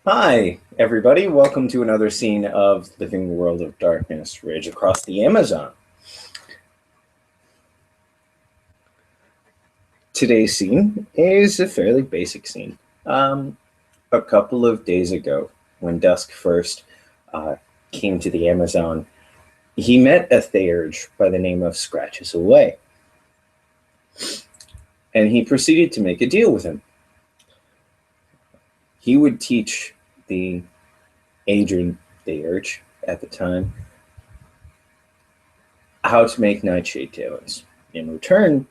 Hi, everybody. Welcome to another scene of Living the World of Darkness, Rage Across the Amazon. Today's scene is a fairly basic scene. A couple of days ago, when Dusk first came to the Amazon, he met a Theurge by the name of Scratches Away. And he proceeded to make a deal with him. He would teach the Adrian Theurge at the time how to make Nightshade Talons. In return,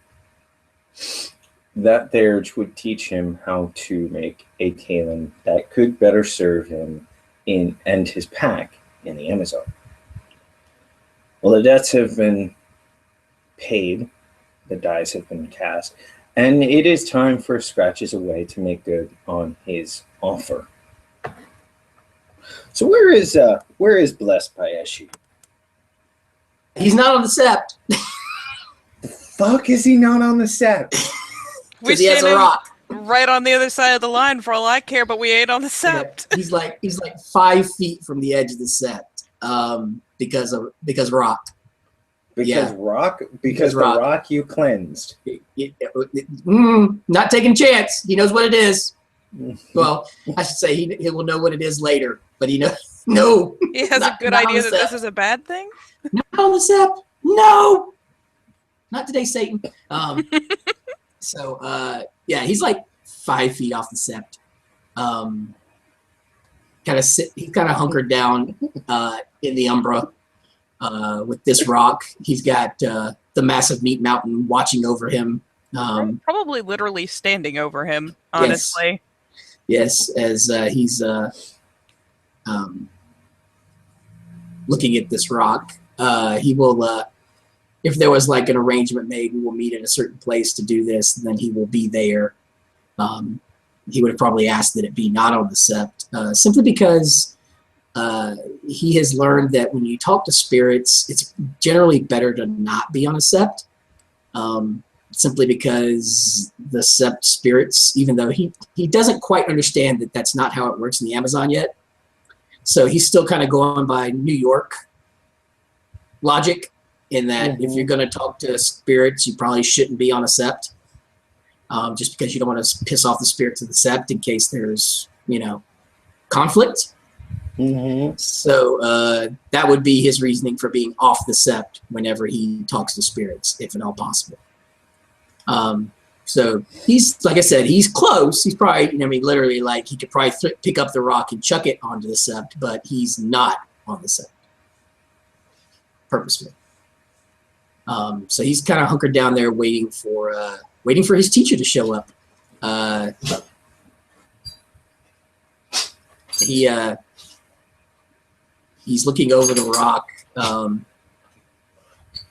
that Theurge would teach him how to make a Talon that could better serve him and his pack in the Amazon. Well, the debts have been paid, the dice have been cast, and it is time for Scratches Away to make good on his offer. So where is Blessed Payeshi? He's not on the sept. The fuck is he not on the sept? Because he has a rock right on the other side of the line for all I care, but we ain't on the sept. He's like 5 feet from the edge of the sept. Because rock. Because the rock you cleansed. Not taking a chance. He knows what it is. Well, I should say he will know what it is later, but he knows. No. He has a good idea that this is a bad thing? Not on the sept. No. Not today, Satan. Yeah, he's like 5 feet off the sept. He's kind of hunkered down in the umbra with this rock. He's got the massive meat mountain watching over him. Probably literally standing over him, honestly. Yes, as he's looking at this rock. He will, if there was like an arrangement made, we will meet in a certain place to do this, then he will be there. He would have probably asked that it be not on the sept, simply because he has learned that when you talk to spirits, it's generally better to not be on a sept, simply because the sept spirits, even though he doesn't quite understand that that's not how it works in the Amazon yet, so he's still kind of going by New York logic, in that if you're going to talk to spirits, you probably shouldn't be on a sept, just because you don't want to piss off the spirits of the sept in case there's, conflict. So that would be his reasoning for being off the sept whenever he talks to spirits, if at all possible. So he's, like I said, he's close. He's probably, literally, like, he could probably pick up the rock and chuck it onto the sept, but he's not on the sept purposefully. So he's kind of hunkered down there waiting for his teacher to show up. He's looking over the rock.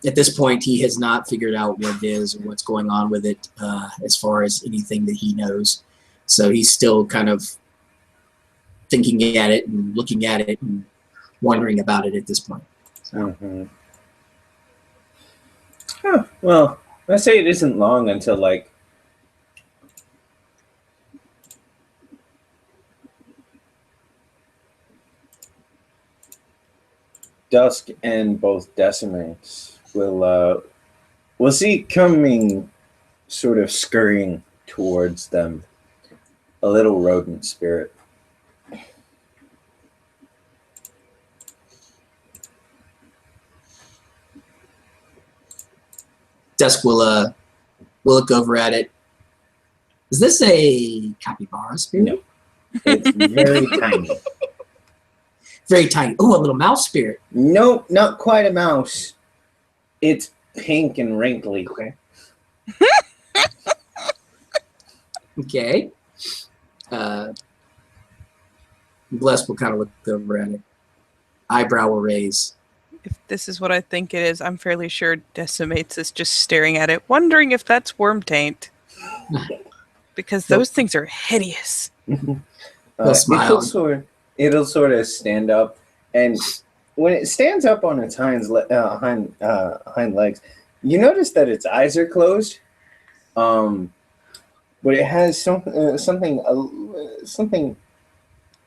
At this point, he has not figured out what it is or what's going on with it, as far as anything that he knows. So he's still kind of thinking at it and looking at it and wondering about it at this point. So. Huh, well, let's say it isn't long until, like, Dusk and both Decimates will see coming, sort of scurrying towards them, a little rodent spirit. Dusk will look over at it. Is this a capybara spirit? No, it's very tiny. Very tiny. Oh, a little mouse spirit. Nope, not quite a mouse. It's pink and wrinkly. Okay. Okay. Bless will kind of look over at it. Eyebrow will raise. If this is what I think it is, I'm fairly sure Decimates is just staring at it, wondering if that's worm taint. Because those things are hideous. It'll sort of stand up, and when it stands up on its hind legs, you notice that its eyes are closed, but it has something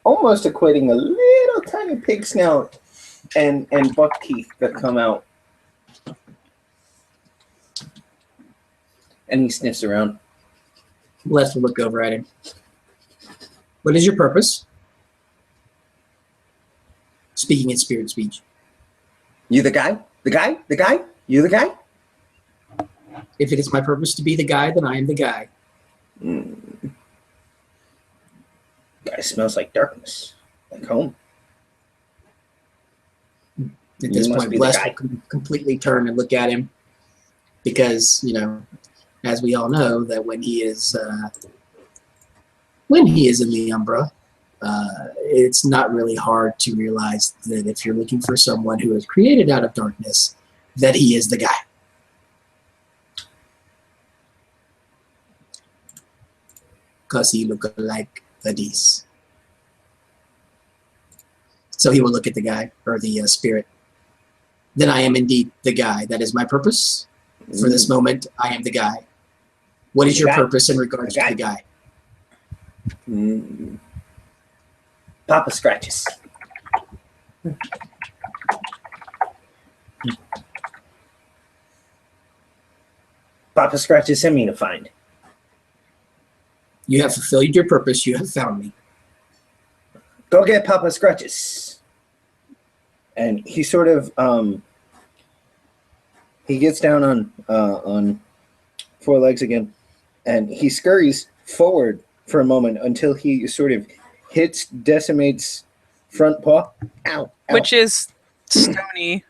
almost equating a little tiny pig snout and buck teeth that come out. And he sniffs around. Bless will look over at him. What is your purpose? Speaking in spirit speech. You the guy? The guy? The guy? You the guy? If it is my purpose to be the guy, then I am the guy. Guy smells like darkness, like home. At this point, Bless will completely turn and look at him because, you know, as we all know, that when he is in the Umbra, it's not really hard to realize that if you're looking for someone who is created out of darkness, that he is the guy. Because he look like Hadis. So he will look at the guy, or the spirit. Then I am indeed the guy. That is my purpose. For this moment, I am the guy. What is your purpose in regards to the guy? Papa Scratches. Papa Scratches sent me to find. You have fulfilled your purpose. You have found me. Go get Papa Scratches. And he sort of he gets down on four legs again, and he scurries forward for a moment until he sort of hits Decimate's front paw. Ow! Ow. Which is stony.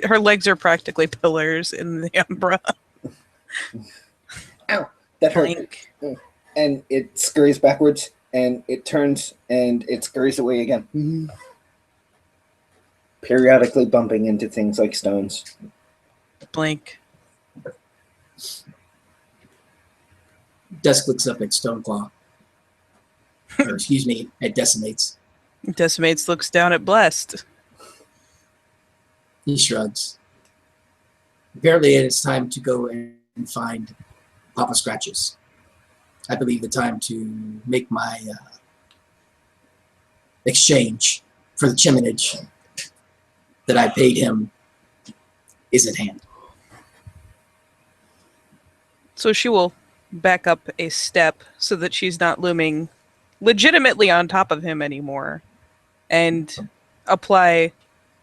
Her legs are practically pillars in the Umbra. Ow! That hurt. Blink. And it scurries backwards, and it turns, and it scurries away again. Periodically bumping into things like stones. Blink. Dusk looks up at Stoneclaw. Or excuse me, at Decimates. Decimates looks down at Blessed. He shrugs. Apparently it is time to go and find Papa Scratches. I believe the time to make my exchange for the chiminage that I paid him is at hand. So she will back up a step so that she's not looming legitimately on top of him anymore, and apply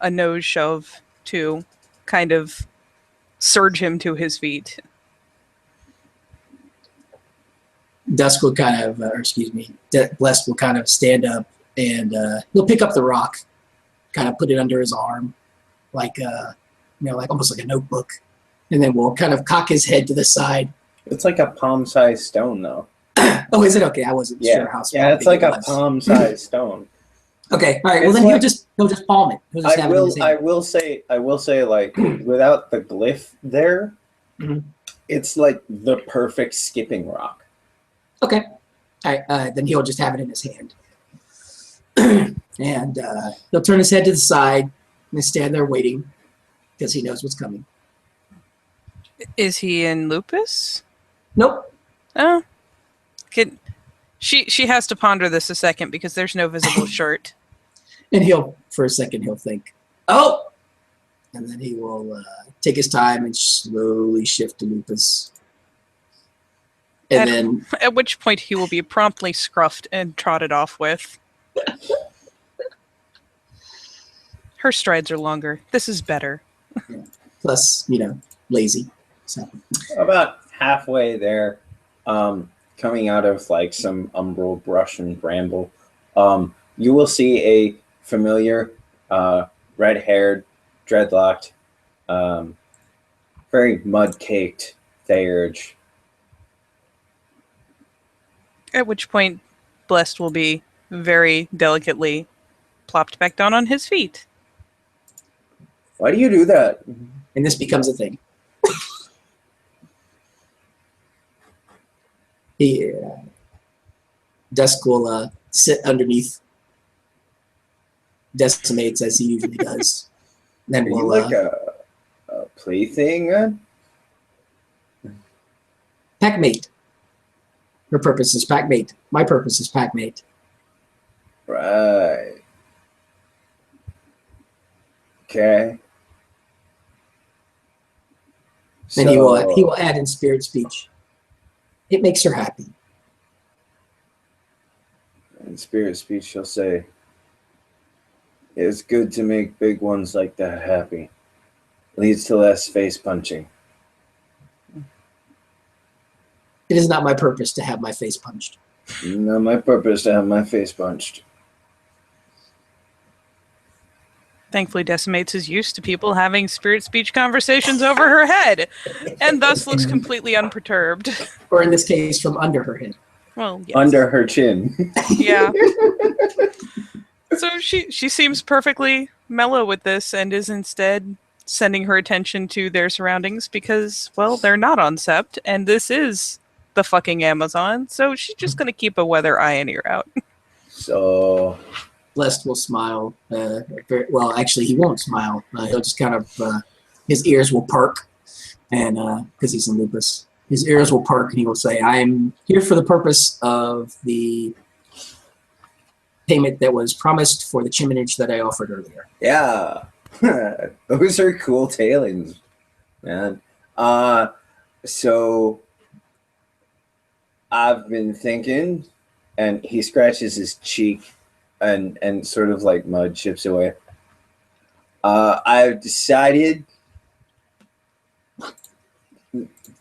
a nose shove to kind of surge him to his feet. Dusk will kind of, Blessed will kind of stand up, and he'll pick up the rock, kind of put it under his arm, like like almost like a notebook, and then we'll kind of cock his head to the side. It's like a palm-sized stone, though. Oh, is it? Okay, I wasn't sure how small. Yeah, it's like a palm-sized stone. Okay, all right. Well, then he'll just palm it. He'll just have it in his hand. I will say, like, without the glyph there, it's like the perfect skipping rock. Okay. All right, then he'll just have it in his hand. And he'll turn his head to the side and stand there waiting because he knows what's coming. Is he in Lupus? Nope. Oh. She has to ponder this a second because there's no visible shirt. And for a second, he'll think, oh! And then he will take his time and slowly shift to Lupus. And at which point he will be promptly scruffed and trotted off with. Her strides are longer. This is better. Yeah. Plus, lazy. So. About halfway there, coming out of like some umbral brush and bramble, you will see a familiar red-haired, dreadlocked, very mud-caked Theurge. At which point, Blessed will be very delicately plopped back down on his feet. Why do you do that? And this becomes a thing. Dusk will sit underneath Decimates as he usually does. Then Are you like a plaything? Packmate. Her purpose is packmate. My purpose is packmate. Right. Okay. And he will add in spirit speech. It makes her happy. In spirit speech, she'll say, "It's good to make big ones like that happy. Leads to less face punching." It is not my purpose to have my face punched. Not my purpose to have my face punched. Thankfully, Decimates is used to people having spirit speech conversations over her head, and thus looks completely unperturbed. Or in this case, from under her head. Well, yes. Under her chin. Yeah. So she seems perfectly mellow with this and is instead sending her attention to their surroundings because, well, they're not on Sept, and this is the fucking Amazon, so she's just going to keep a weather eye and ear out. So... Blessed will smile. Well, actually, he won't smile. He'll just kind of, his ears will perk, and because he's in lupus, his ears will perk, and he will say, "I'm here for the purpose of the payment that was promised for the chiminage that I offered earlier." Yeah. Those are cool tailings, man. So I've been thinking, and he scratches his cheek and sort of like mud chips away. I've decided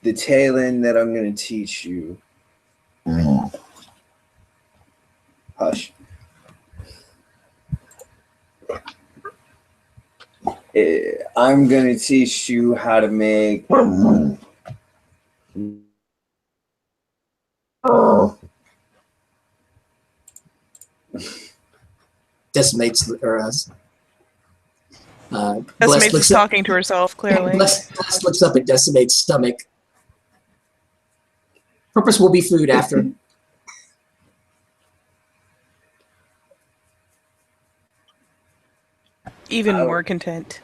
the tailing that I'm going to teach you. Hush. I'm going to teach you how to make... Decimates, or Decimates is talking to herself, clearly. Blessed looks up at Decimate's stomach. Purpose will be food after. Even more content.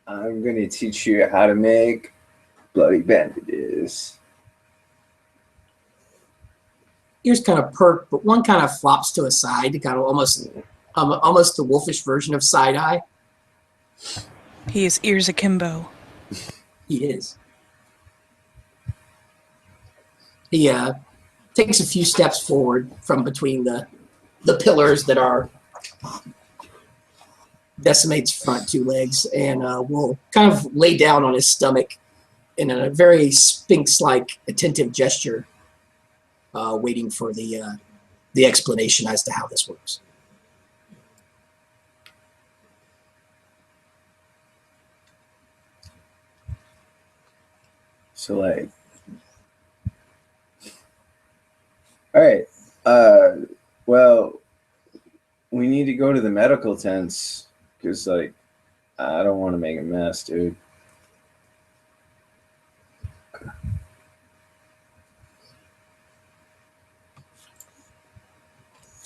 I'm going to teach you how to make bloody bandages. Ears kind of perk, but one kind of flops to a side, kind of almost the wolfish version of side eye. He is ears akimbo. He is. He takes a few steps forward from between the pillars that are Decimate's front two legs, and will kind of lay down on his stomach in a very Sphinx-like attentive gesture, waiting for the explanation as to how this works. So like, all right, well, we need to go to the medical tents because like, I don't want to make a mess, dude.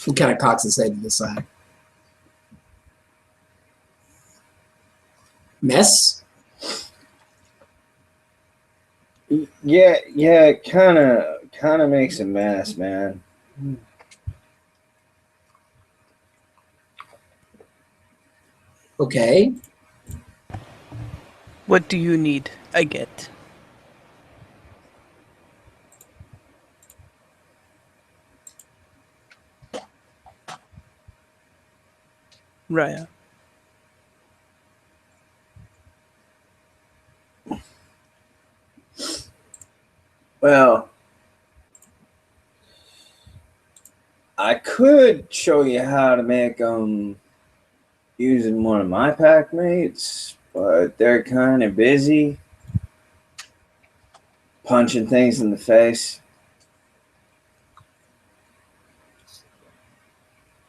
He kind of cocks his head to the side. Mess? Yeah, it kind of makes a mess, man. Okay. What do you need? I get. Raya. Well, I could show you how to make them using one of my pack mates, but they're kind of busy punching things in the face.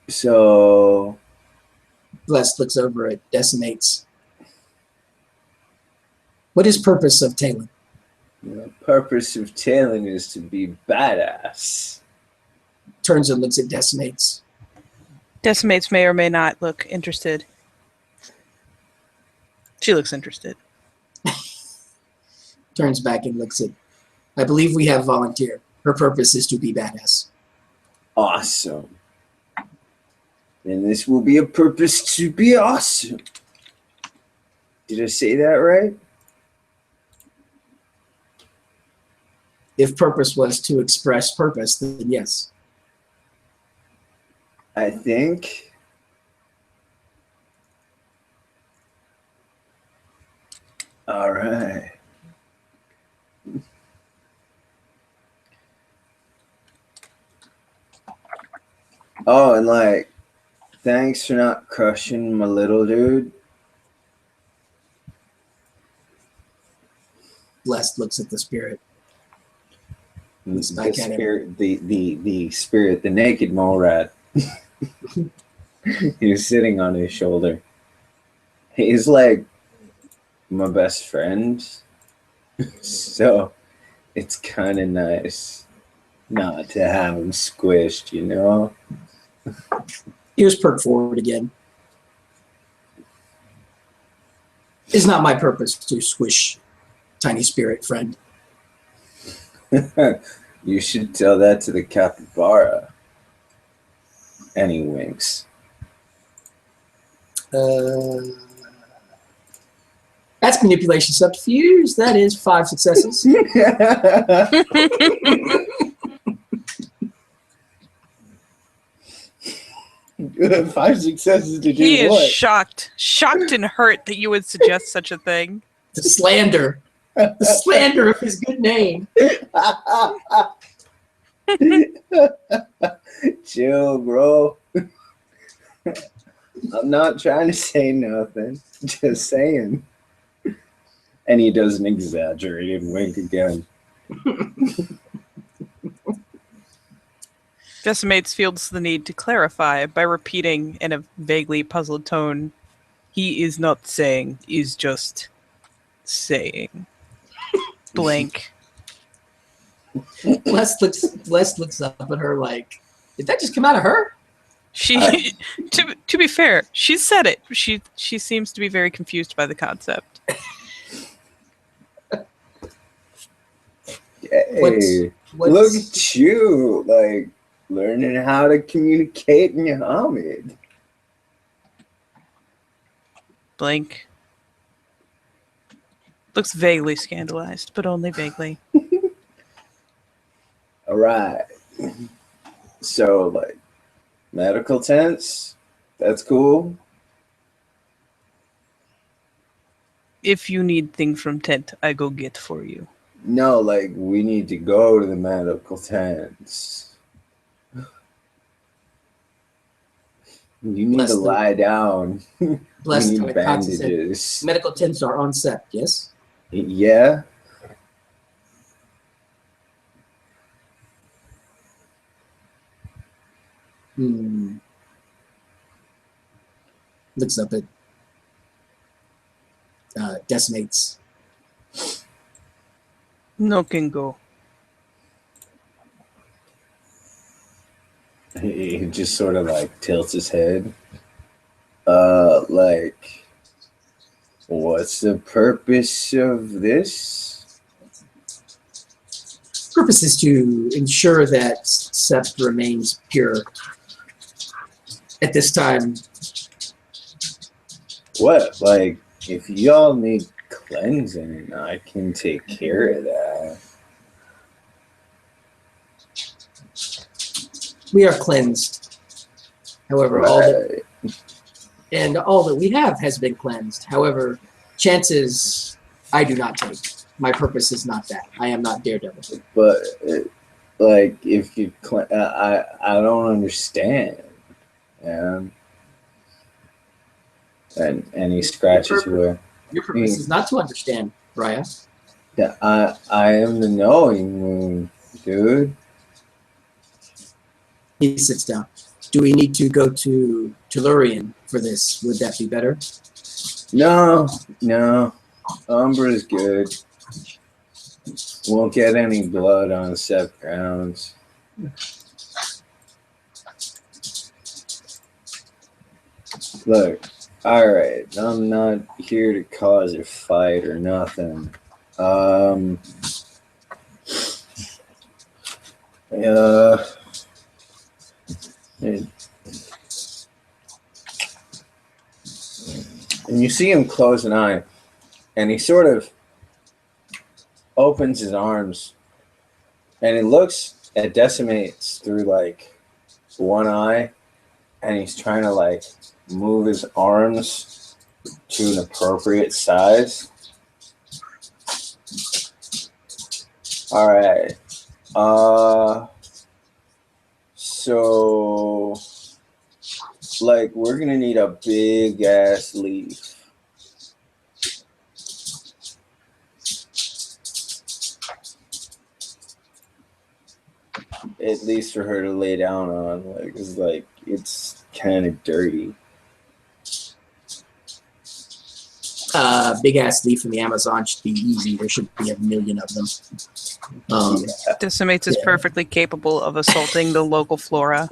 So Blessed looks over at Decimates. What is purpose of tailing? the purpose of tailing is to be badass. Turns and looks at Decimates. Decimates may or may not look interested. She looks interested. Turns back and looks at, I believe we have volunteer. Her purpose is to be badass. Awesome. then this will be a purpose to be awesome. Did I say that right? If purpose was to express purpose, then yes. I think. All right. Oh, and like, thanks for not crushing my little dude. Blessed looks at the spirit. Looks The back at him. spirit, the spirit, the naked mole rat. He was sitting on his shoulder. He's like my best friend, so it's kind of nice not to have him squished, you know? Ears perk forward again. It's not my purpose to squish tiny spirit friend. You should tell that to the capybara. And he winks. That's manipulation subterfuge. That is 5 successes. 5 successes to do He is what? shocked and hurt that you would suggest such a thing. The slander. The slander of his good name. Chill, bro. I'm not trying to say nothing. Just saying. And he does an exaggerated wink again. Decimates feels the need to clarify by repeating in a vaguely puzzled tone, he is not saying, he's just saying. Blank. Blessed looks up at her like, did that just come out of her? She, to be fair, she said it. She seems to be very confused by the concept. Hey, look at you, like, learning how to communicate in Muhammad. Blank. Looks vaguely scandalized, but only vaguely. All right. So, like, medical tents, that's cool. If you need thing from tent, I go get for you. No, like, we need to go to the medical tents. You need to lie down. Blessed We need bandages. said, medical tents are on set, yes? Yeah. Looks up at decimates. No can go. He just sort of like tilts his head. Like, what's the purpose of this? Purpose is to ensure that Sept remains pure. At this time. What? Like, if y'all need cleansing, I can take care of that. We are cleansed. However, Right. all that we have has been cleansed. However, chances I do not take. My purpose is not that. I am not Daredevil. But like, if you, I don't understand. And he scratches away. Your purpose is not to understand, Raya. Yeah, I am the knowing moon, dude. He sits down. Do we need to go to Tellurian for this? Would that be better? No. Umbra's good. Won't get any blood on Sept grounds. Look, alright, I'm not here to cause a fight or nothing. And you see him close an eye, and he sort of opens his arms, and he looks at Decimates through like one eye, and he's trying to like move his arms to an appropriate size. All right. So like we're gonna need a big ass leaf. At least for her to lay down on, like, it's like it's kind of dirty. Big ass leaf from the Amazon should be easy. There should be a million of them. Decimates is perfectly capable of assaulting the local flora.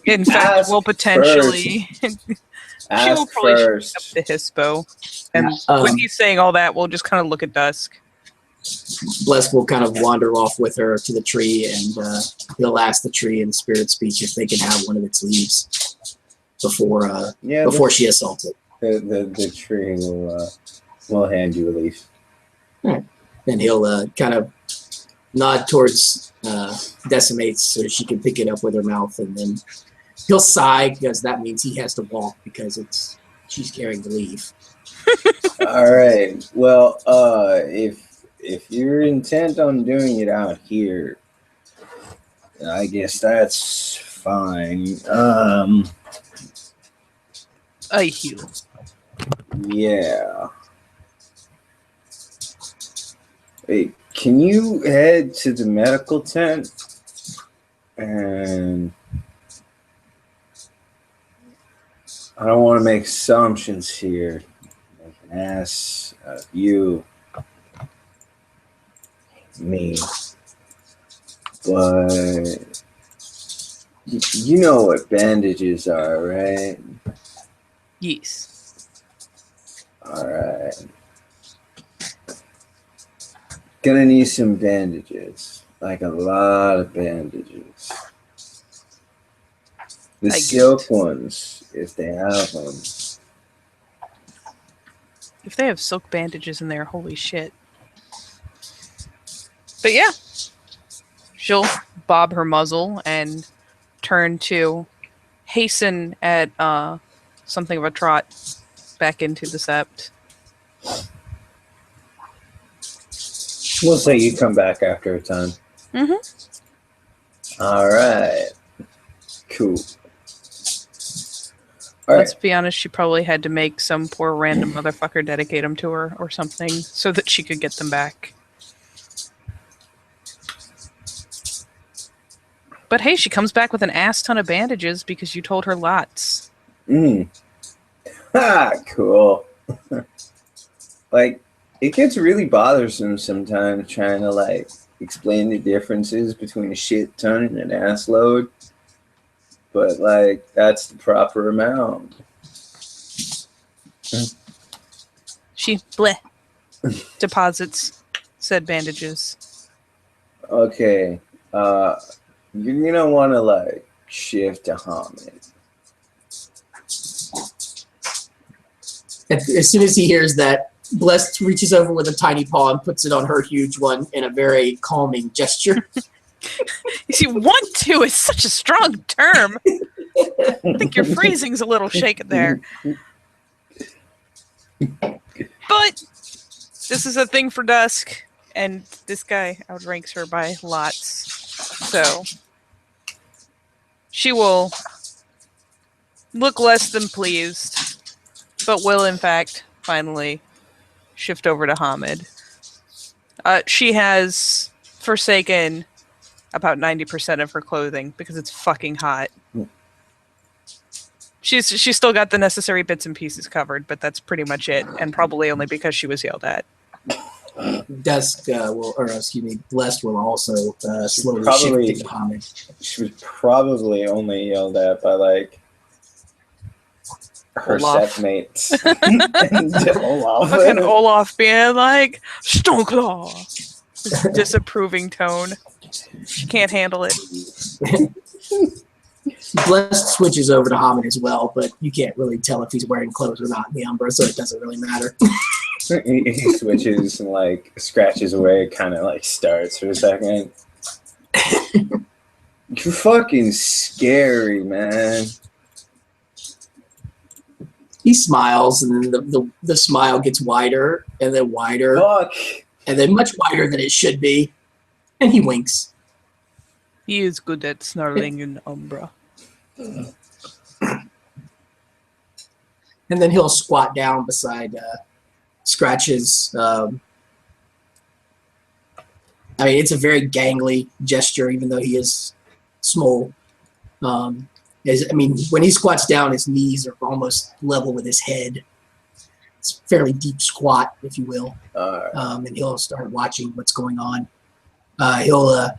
In fact, will potentially. She will probably shoot up the Hispo. And when he's saying all that, we'll just kind of look at Dusk. Bless will kind of wander off with her to the tree, and he'll ask the tree in spirit speech if they can have one of its leaves before she assaults it. The tree will hand you a leaf. Right. And he'll kind of nod towards Decimates so she can pick it up with her mouth, and then he'll sigh because that means he has to walk because she's carrying the leaf. All right. Well, if you're intent on doing it out here, I guess that's fine. I heal. Yeah. Wait, can you head to the medical tent? And I don't want to make assumptions here. Make an ass out of you. Me. But you know what bandages are, right? Yes. All right. Gonna need some bandages, like a lot of bandages. The silk ones, if they have them. If they have silk bandages in there, holy shit. But yeah, she'll bob her muzzle and turn to hasten at something of a trot back into the sept. We'll say you come back after a time. Mm-hmm. All right. Cool. All Let's right. be honest, she probably had to make some poor random motherfucker dedicate them to her or something so that she could get them back. But hey, she comes back with an ass ton of bandages because you told her lots. Ha! Cool. Like, it gets really bothersome sometimes trying to, like, explain the differences between a shit ton and an ass load. But, like, that's the proper amount. She bleh deposits said bandages. Okay. You're gonna want to, like, shift to Hamid. As soon as he hears that, Blessed reaches over with a tiny paw and puts it on her huge one in a very calming gesture. You see, want to is such a strong term. I think your phrasing's a little shaken there. But this is a thing for Dusk, and this guy outranks her by lots. So she will look less than pleased, but will in fact finally shift over to Hamid. She has forsaken about 90% of her clothing because it's fucking hot. She's still got the necessary bits and pieces covered, but that's pretty much it, and probably only because she was yelled at. Dusk Blessed will also slowly Probably- shift to Hamid. She was probably only yelled at by, like, her Olaf. set mates. And Olaf. Fucking Olaf being like, Stoneclaw! This disapproving tone. She can't handle it. Blessed switches over to Hamid as well, but you can't really tell if he's wearing clothes or not in the Umbra, so it doesn't really matter. He switches and like scratches away, kind of like starts for a second. You're fucking scary, man. He smiles, and then the smile gets wider, and then wider, Fuck. and then much wider than it should be, and he winks. He is good at snarling in Umbra. And then he'll squat down beside Scratch's. I mean, it's a very gangly gesture, even though he is small. When he squats down, his knees are almost level with his head. It's a fairly deep squat, if you will. And he'll start watching what's going on. He'll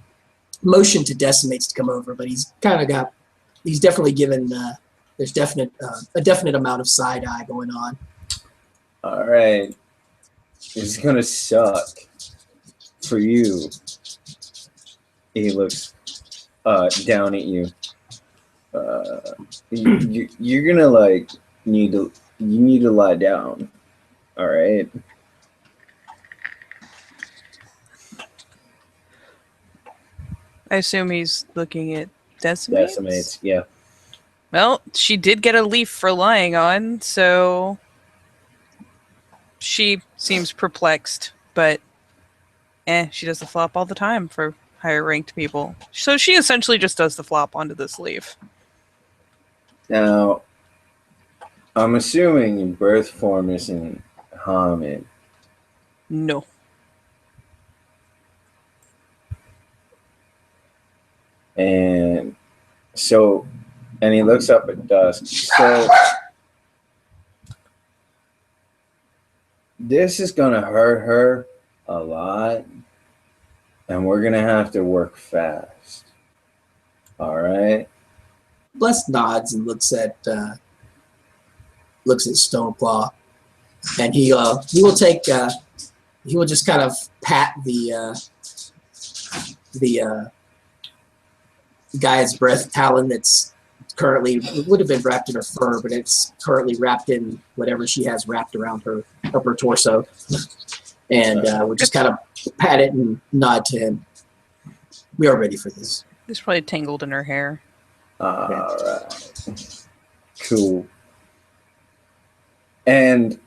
motion to Decimates to come over, but he's definitely given, there's a definite amount of side eye going on. All right. This is going to suck for you. He looks down at you. You're gonna like need to lie down. All right. I assume he's looking at Decimates? Decimates, yeah. Well, she did get a leaf for lying on, so she seems perplexed, but she does the flop all the time for higher ranked people. So she essentially just does the flop onto this leaf. Now, I'm assuming your birth form isn't Hamid. No. And he looks up at Dusk. So this is gonna hurt her a lot, and we're gonna have to work fast. All right. Blessed nods and looks at Stoneclaw, and he will just kind of pat the guy's breath talon that's currently, it would have been wrapped in her fur, but it's currently wrapped in whatever she has wrapped around her upper torso, and we'll just kind of pat it and nod to him. We are ready for this. It's probably tangled in her hair. All right. Cool. And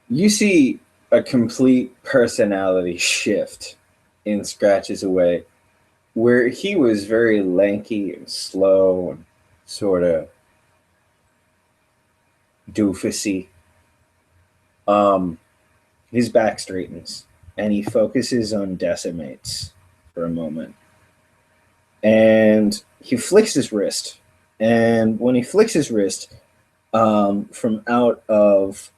you see a complete personality shift in Scratches Away, where he was very lanky and slow and sort of doofusy. His back straightens and he focuses on Decimates for a moment. And he flicks his wrist. And when he flicks his wrist, from out of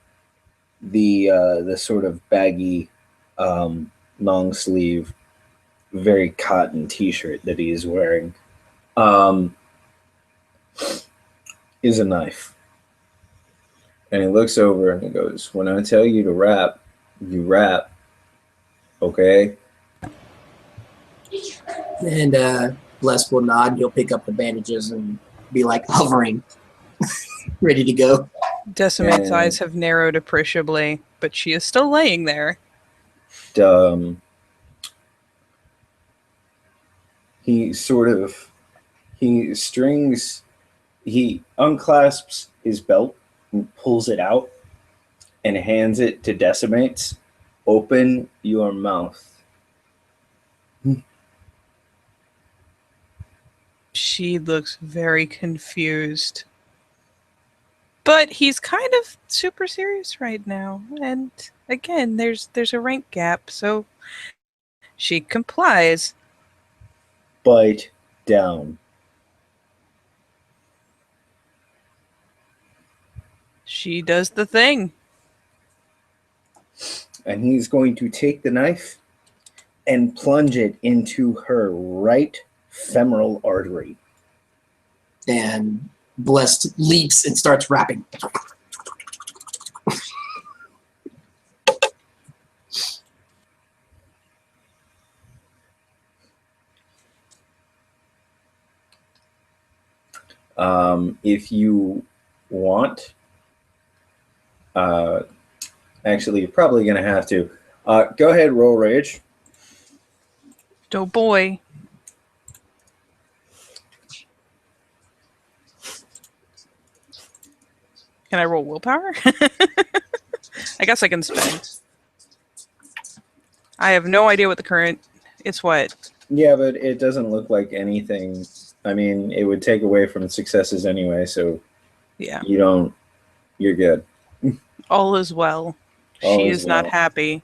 the sort of baggy, long sleeve, very cotton T-shirt that he is wearing, is a knife. And he looks over and he goes, "When I tell you to rap, you rap, okay?" And Les will nod. He'll pick up the bandages and be like hovering, ready to go. Decimate's eyes have narrowed appreciably, but she is still laying there. He unclasps his belt and pulls it out and hands it to Decimates. "Open your mouth." She looks very confused. But he's kind of super serious right now. And again, there's a rank gap, so she complies. Bite down. She does the thing. And he's going to take the knife and plunge it into her right femoral artery. And Blessed leaps and starts rapping. If you want, actually, you're probably going to have to. Go ahead, roll rage. Oh boy. Can I roll willpower? I guess I can spend. I have no idea what the current. It's what? Yeah, but it doesn't look like anything. I mean, it would take away from successes anyway, so Yeah. you don't. You're good. All is well. All She is is not well. happy.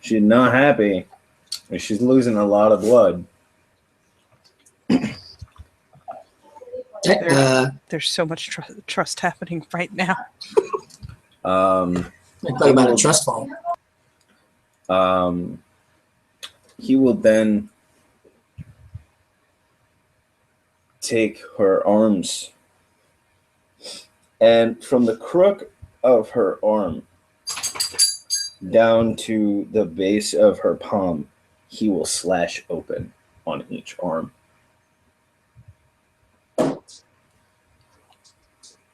She's not happy. She's losing a lot of blood. There's so much trust happening right now. Talk about a trust fall. He will then take her arms, and from the crook of her arm down to the base of her palm, he will slash open on each arm.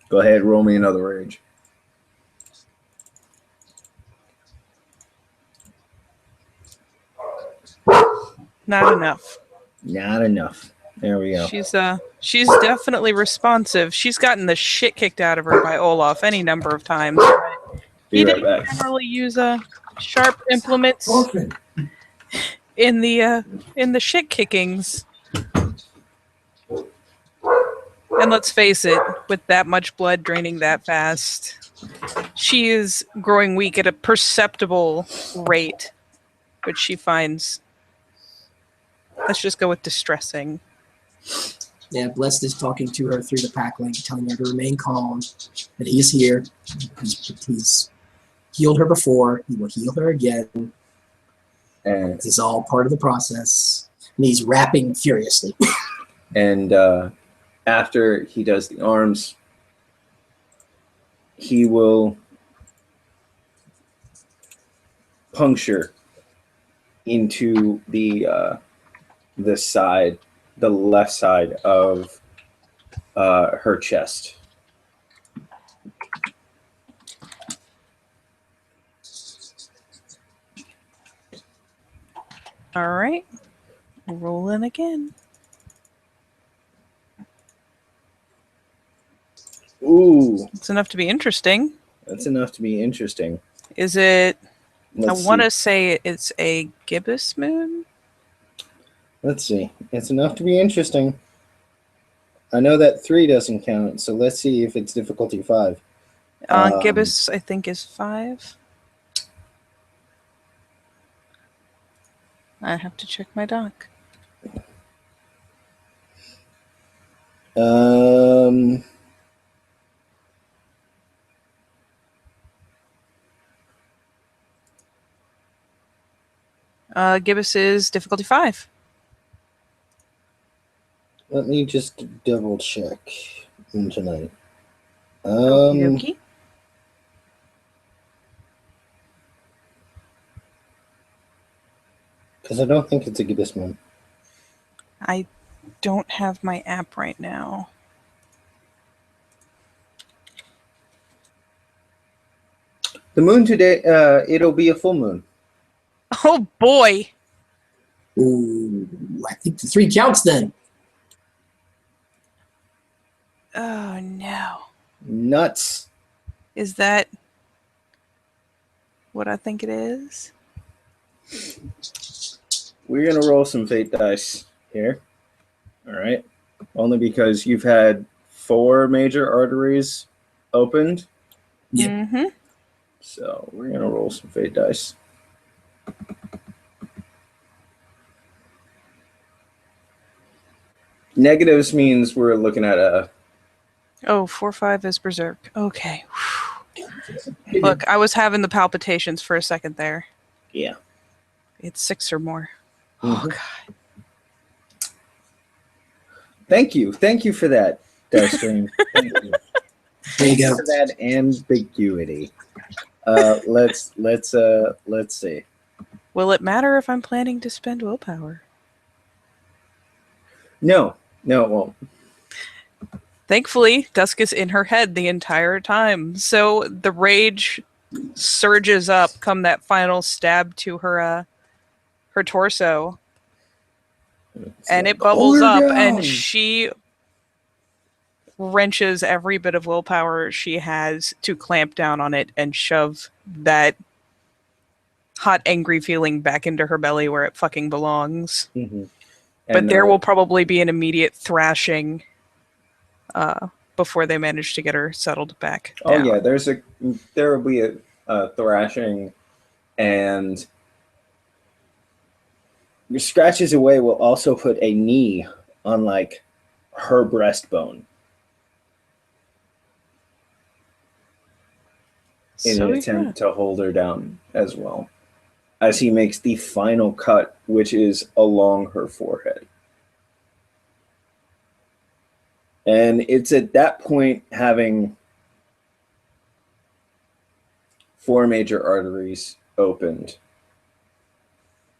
Go ahead, roll me another rage. Not enough. Not enough. There we go. She's definitely responsive. She's gotten the shit kicked out of her by Olaf any number of times. Be right didn't back. generally use sharp implements in the shit kickings. And let's face it, with that much blood draining that fast, she is growing weak at a perceptible rate, which she finds. Let's just go with distressing. Yeah, Blessed is talking to her through the pack link, telling her to remain calm, that he is here. He's healed her before. He will heal her again. And This is all part of the process. And he's rapping furiously. And after he does the arms, he will puncture into the side, the left side of her chest. All right. Roll in again. Ooh, It's enough to be interesting. that's enough to be interesting. Is it? Let's I want see. to say it's a gibbous moon. Let's see. It's enough to be interesting. I know that 3 doesn't count, so let's see if it's difficulty 5. Gibbous, I think, is 5. I have to check my doc. Gibbous is difficulty 5. Let me just double check tonight. Okie dokie. Because I don't think it's a gibbous moon. I don't have my app right now. The moon today, it'll be a full moon. Oh boy! Ooh, I think the 3 counts then. Oh no. Nuts. Is that what I think it is? We're going to roll some fate dice here. All right. Only because you've had 4 major arteries opened. Yep. Mm-hmm. So we're going to roll some fate dice. Negatives means we're looking at a... Oh, 4-5 is berserk. Okay. Look, I was having the palpitations for a second there. Yeah. It's 6 or more. Mhm. Oh god. Thank you. Thank you for that, Dice Stream. Thank you. There you go. For that ambiguity. Let's see. Will it matter if I'm planning to spend willpower? No, it won't. Thankfully, Dusk is in her head the entire time, so the rage surges up come that final stab to her torso, and it bubbles up, and she wrenches every bit of willpower she has to clamp down on it and shove that hot, angry feeling back into her belly where it fucking belongs. Mm-hmm. But there will probably be an immediate thrashing before they manage to get her settled back down. Oh yeah, there will be a thrashing, and your Scratches Away will also put a knee on like her breastbone in an attempt to hold her down as well, as he makes the final cut, which is along her forehead. And it's at that point, having 4 major arteries opened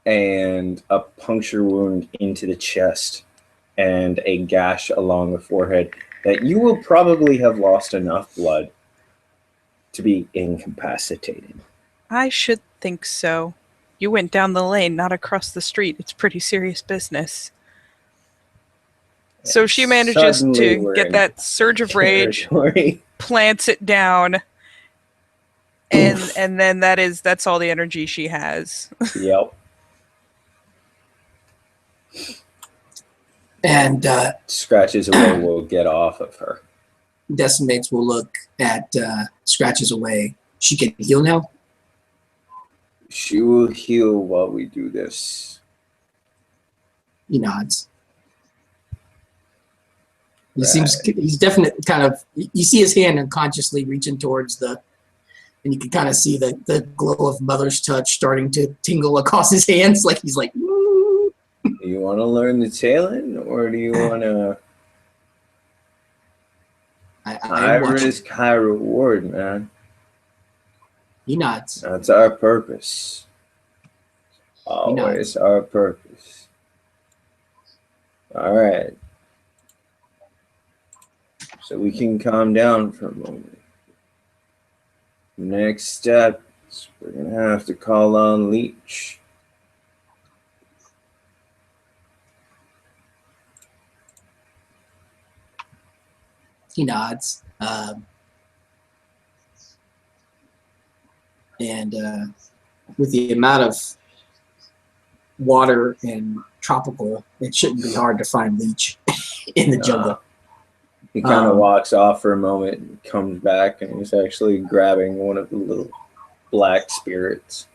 and a puncture wound into the chest and a gash along the forehead, that you will probably have lost enough blood to be incapacitated. I should think so. You went down the lane, not across the street. It's pretty serious business. So she manages to get that surge of rage, plants it down, and then that's all the energy she has. Yep. And Scratches Away will get off of her. Decimates will look at Scratches Away. She can heal now? She will heal while we do this. He nods. He's definitely kind of, you see his hand unconsciously reaching towards and you can kind of see the glow of Mother's touch starting to tingle across his hands. Like he's like, woo. Do you want to learn the Talon, or do you want to... High risk, high reward, man. He nods. That's our purpose. Always our purpose. All right. So we can calm down for a moment. Next step is we're going to have to call on Leech. He nods. And with the amount of water and tropical, it shouldn't be hard to find Leech in the jungle. He kind of walks off for a moment and comes back, and he's actually grabbing one of the little black spirits.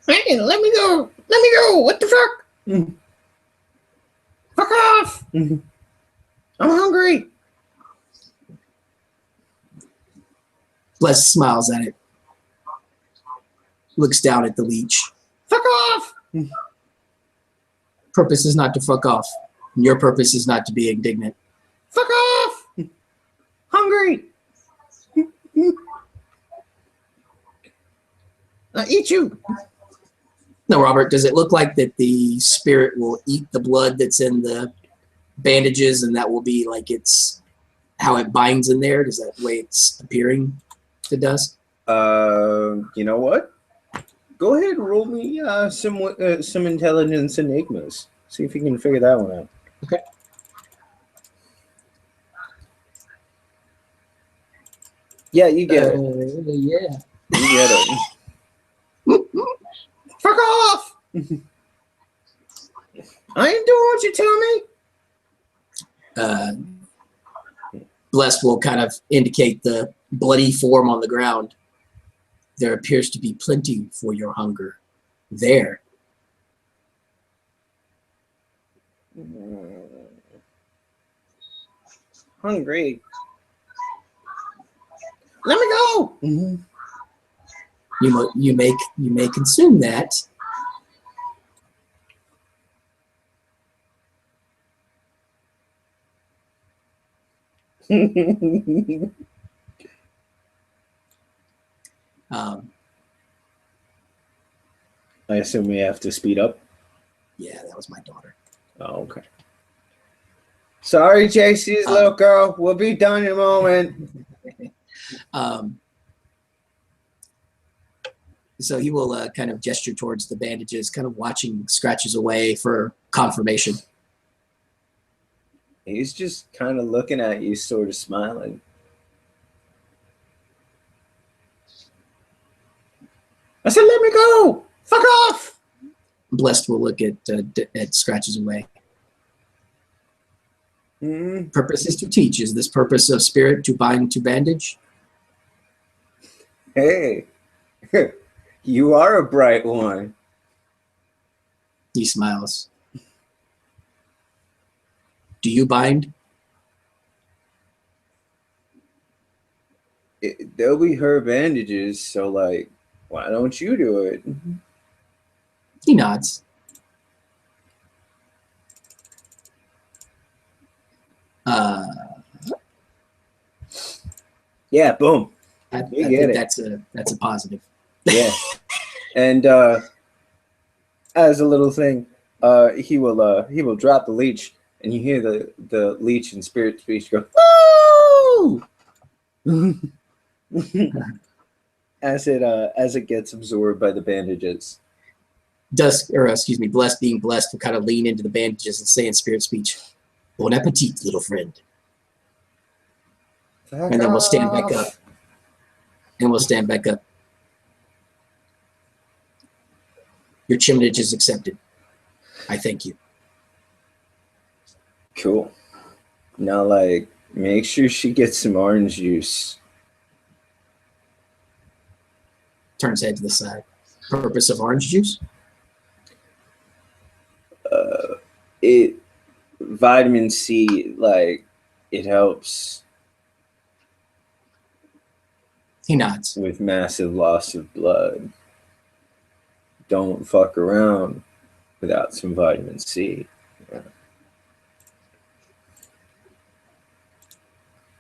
Hey, let me go! Let me go! What the fuck? Mm. Fuck off! Mm-hmm. I'm hungry. Bless smiles at it. Looks down at the leech. Fuck off! Purpose is not to fuck off. Your purpose is not to be indignant. Fuck off! Hungry! I'll eat you! No, Robert, does it look like that the spirit will eat the blood that's in the bandages, and that will be like it's how it binds in there? Is that the way it's appearing to Dusk? You know what? Go ahead and roll me some intelligence enigmas. See if you can figure that one out. Okay. Yeah, you get it. Yeah. You get it. Fuck off! I ain't doing what you tell me. Bless will kind of indicate the bloody form on the ground. There appears to be plenty for your hunger there. Hungry. Let me go. Mm-hmm. You may consume that. I assume we have to speed up. Yeah, that was my daughter. Oh, okay. Sorry, JC's little girl. We'll be done in a moment. So he will kind of gesture towards the bandages, kind of watching scratches away for confirmation. He's just kind of looking at you, sort of smiling. I said, let me go! Fuck off! Blessed will look at scratches away. Purpose is to teach. Is this purpose of spirit to bind to bandage? Hey, you are a bright one. He smiles. Do you bind? They'll be her bandages, so like, why don't you do it? He nods. Yeah, boom. I You think get it. that's a positive. Yeah. And as a little thing, he will drop the leech, and you hear the leech in spirit speech go, "Woo!" as it gets absorbed by the bandages. Blessed being blessed will kind of lean into the bandages and say in spirit speech, "Bon appetit, little friend." And then we'll stand back up. Your chimnage is accepted. I thank you. Cool. Now, like, make sure she gets some orange juice. Turns head to the side. Purpose of orange juice? Vitamin C, like, it helps He nods. with massive loss of blood. Don't fuck around without some vitamin C. Yeah.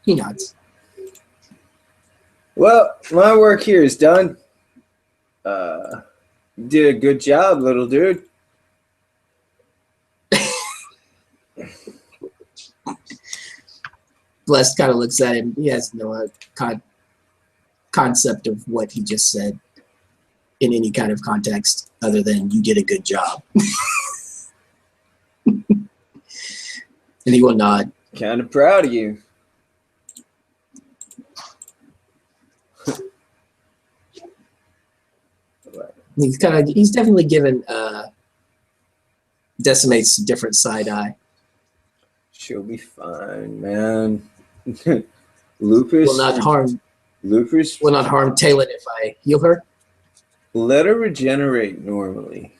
He nods. Well, my work here is done. You did a good job, little dude. Blessed kind of looks at him. He has no concept of what he just said in any kind of context other than you did a good job. And he will nod. Kind of proud of you. He's definitely given Decimates a different side eye. She'll be fine, man. Lupus Will not harm Talon if I heal her. Let her regenerate normally.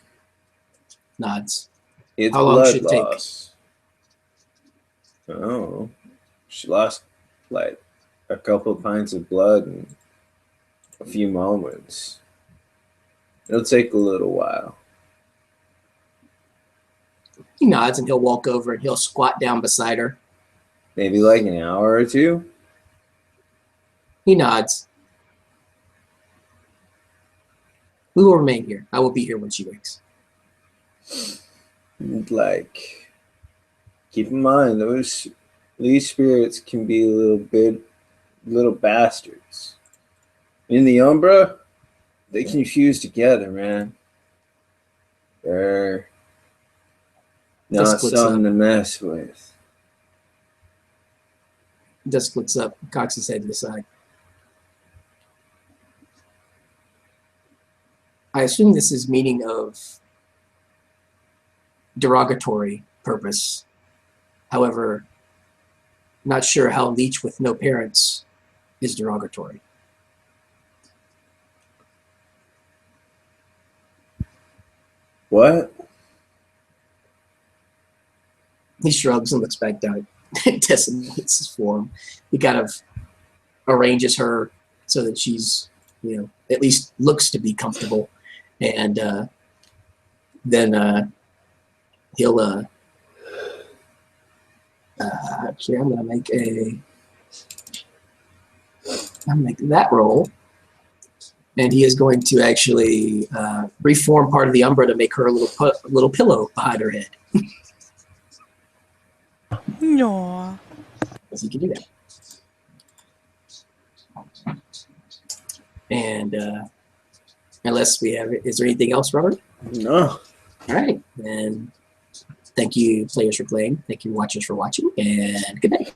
Nods. It's How long blood should it take? loss. Oh, she lost like a couple of pints of blood in a few moments. It'll take a little while. He nods and he'll walk over and he'll squat down beside her. Maybe like an hour or two. He nods. We will remain here. I will be here when she wakes. Like, keep in mind, these spirits can be little bastards. In the Umbra, they can fuse together, man. They're not something to mess with. Dusk looks up, cocks his head to the side. I assume this is meaning of derogatory purpose. However, not sure how leech with no parents is derogatory. What? He shrugs and looks back down at Decimates' his form. He kind of arranges her so that she's, at least looks to be comfortable. And then he'll actually I'm gonna make that roll. And he is going to actually reform part of the Umbra to make her a little pillow behind her head. No. Because he can do that. And unless we have, is there anything else, Robert? No. All right, then thank you, players, for playing. Thank you, watchers, for watching, and good night.